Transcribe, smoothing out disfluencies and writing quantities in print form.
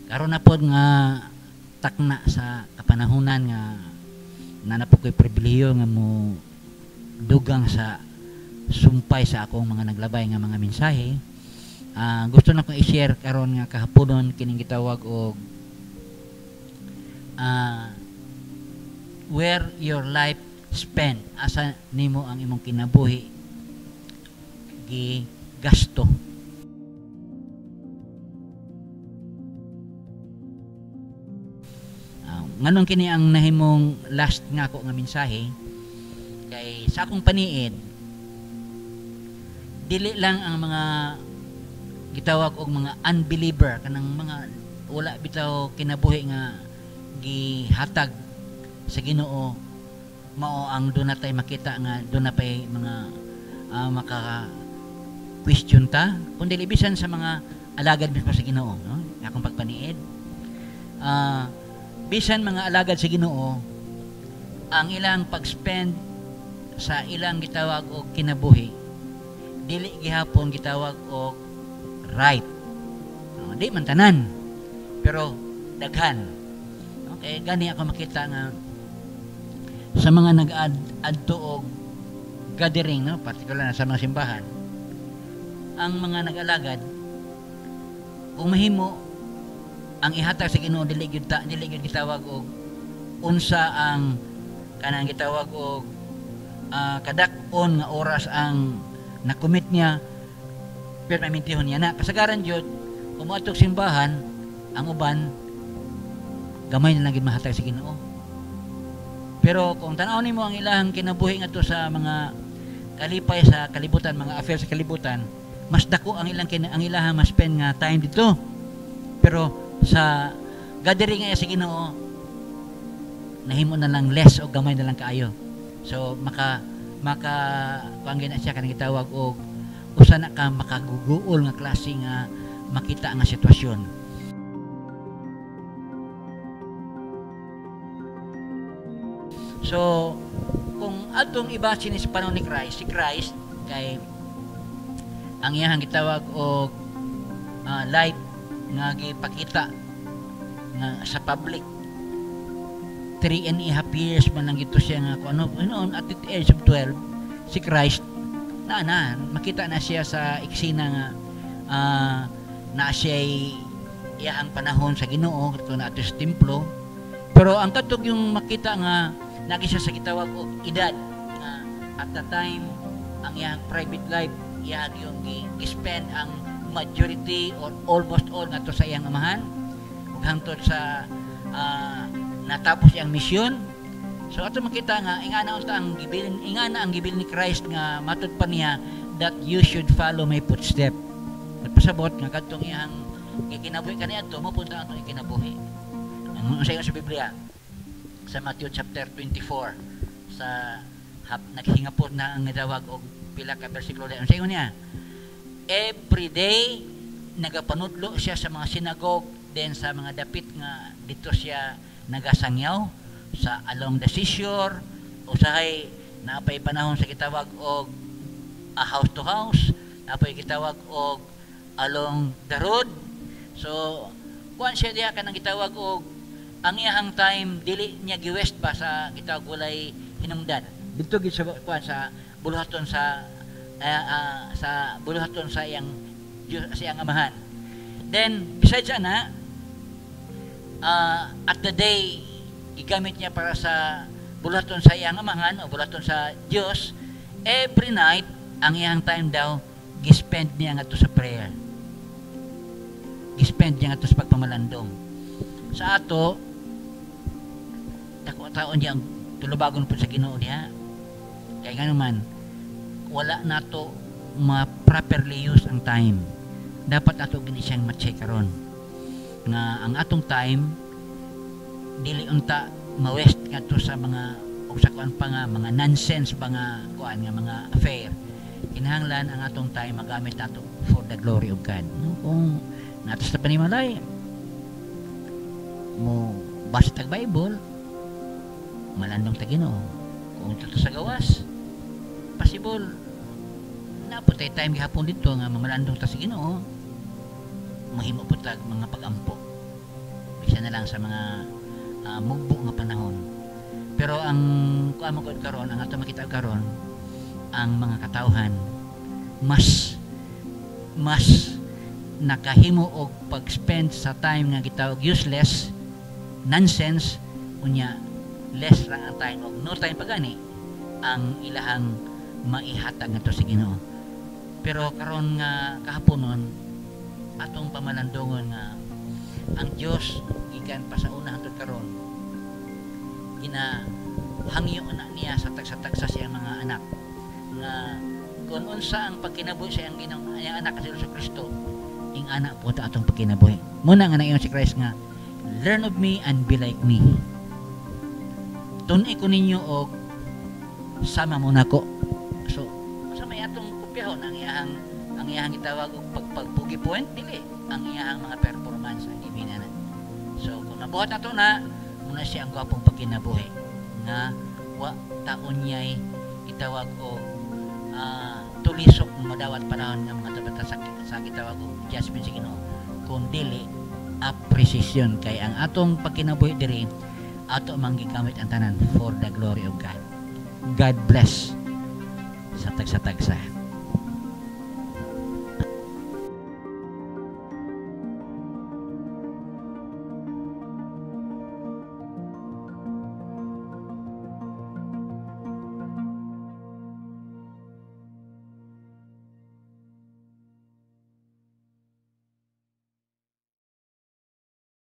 karon na pod nga takna sa kapanahunan nga nanapod ko'y pribilehiyo nga mo dugang sa sumpay sa akong mga naglabay nga mga mensahe. Gusto na kong i-share karon nga kahaponon kining gitawag og where your life spent, asa nimo ang imong kinabuhi gi gasto. Nganong kini ang nahimong last nga ako nga mensahe kay sa akong paniid dili lang ang mga gitawag og mga unbeliever kanang mga wala bitaw kinabuhi nga gihatag sa Ginoo mao ang doon natay makita nga doon na pay mga maka question ta kundi bisan sa mga alagad mismo sa Ginoo, no? Akong pagpaniid bisan mga alagad sa Ginoo ang ilang pag-spend sa ilang gitawag og kinabuhi dili gihapon gitawag og right, no? Di man tanan pero daghan, okay? Gani ako makita nga sa mga nag-adto og gathering, no? Partikular na sa mga simbahan ang mga nag-alagad kung mahimo ang ihatag sa Ginoo dili gyud gitawag og unsa ang kanang gitawag og kadak-on nga oras ang nakomit niya pero mamintihon niya na kasagaran jud kung moadtog simbahan ang uban gamay na lang gid mahatag sa Ginoo. Pero kung tan-aw nimo ang ilang kinabuhi ngadto sa mga kalipay sa kalibutan, mga affairs sa kalibutan, mas dako ang ilang mas spend nga time dito. Pero sa gathering ay sa Ginoo nahimo na lang less o gamay na lang kaayo. So maka kuan gina siya kanang gitawag og usa na ka makaguguol nga klase nga makita nga sitwasyon. So kung adtong iba sinis panahon ni Christ, si Christ kay ang iyang gitawag og life nga gipakita nga sa public 3.5 years man lang gito siya nga kung ano noon at the age of 12 si Christ na makita na siya sa eksena nga na siya iyang panahon sa Ginoo ito na ato sa templo pero ang katog yung makita nga nagi siya sa gitawag og edad at the time ang iyang private life iyang yung gi-spend ang majority or almost all ngadto sa iyang amahan ug hangtod sa natapos iyang misyon. So ato makita nga ingana ang gibilin ni Christ nga matud pa niya that you should follow my footstep. Nagpasabot nga kadtong iyang gikinabuhi kaniadto mo punta ang gikinabuhi. Ang sa Biblia sa Matthew chapter 24 sa naghingapod na ang nadawag og pila ka bersikulo ang sayo niya. Every day nagapanudlo siya sa mga sinagog then sa mga dapit nga dito siya nagasangyaw sa along the seashore usahay napay panahon sa gitawag og house to house napay gitawag og along the road. So kuan siya diha kanang gitawag og ang iyang time dili niya giwest ba sa gitawag walay hinungdan dito gid sa kuan sa buluhaton sa buluhaton sa iyang amahan. Then besides ana at the day gigamit niya para sa buluhaton sa iyang amahan o buluhaton sa Dios. Every night ang iyang time daw gispend niya ngadto sa prayer, gispend niya ngadto sa pagpamalandong. Sa ato dako taon yang tulubagon po sa Ginoo niya kay ngano man wala nato ma-properly use ang time. Dapat ato gini siyang ma-check karon nga ang atong time dili unta ma-waste ngadto sa mga usakuan pa nga mga nonsense pa nga kuan nga mga affair. Kinahanglan ang atong time magamit nato for the glory of God. No? Kung natos na panimalay mo basa tag Bible malandong ta Ginoo. Kung ito sa gawas possible na po tayo time gihapon dito nga mamalandong ta sa Ginoo mahimo po tag mga pagampo. bisan na lang sa mga mugbo nga panahon. Pero ang kuamo gud karon, ang ato makita karon, ang mga katawhan mas nakahimo og pag-spend sa time nga gitawag useless, nonsense, unya less lang ang time og no time pagani ang ilahang maihatag ngadto sa Ginoo. Pero karon nga kahaponon atong pamalandongon nga ang Dios gikan pa sa una hangtod karon hangyo na niya sa tagsa-tagsa siyang mga anak nga kung unsa ang pagkinabuhi sa iyang anak kasi sa Kristo, ing anak po ta atong pagkinabuhi. Muna nga naingon si Christ nga, learn of me and be like me. Tun-i ko ninyo og sama mo nako. So sa may atong kupyahon ang iyang gitawag og pagpugi point dili ang iyang mga performance ang gibina na. So kung nabuhat nato na muna siya ang gwapong pagkinabuhi nga wa taon niya'y itawag o tulisok madawat panahon ng mga tabata sa gitawag o judgment sa Ginoo, kung dili appreciation kay ang atong pagkinabuhi diri ato manggigamit ang tanan for the glory of God. God bless sa tagsa-tagsa.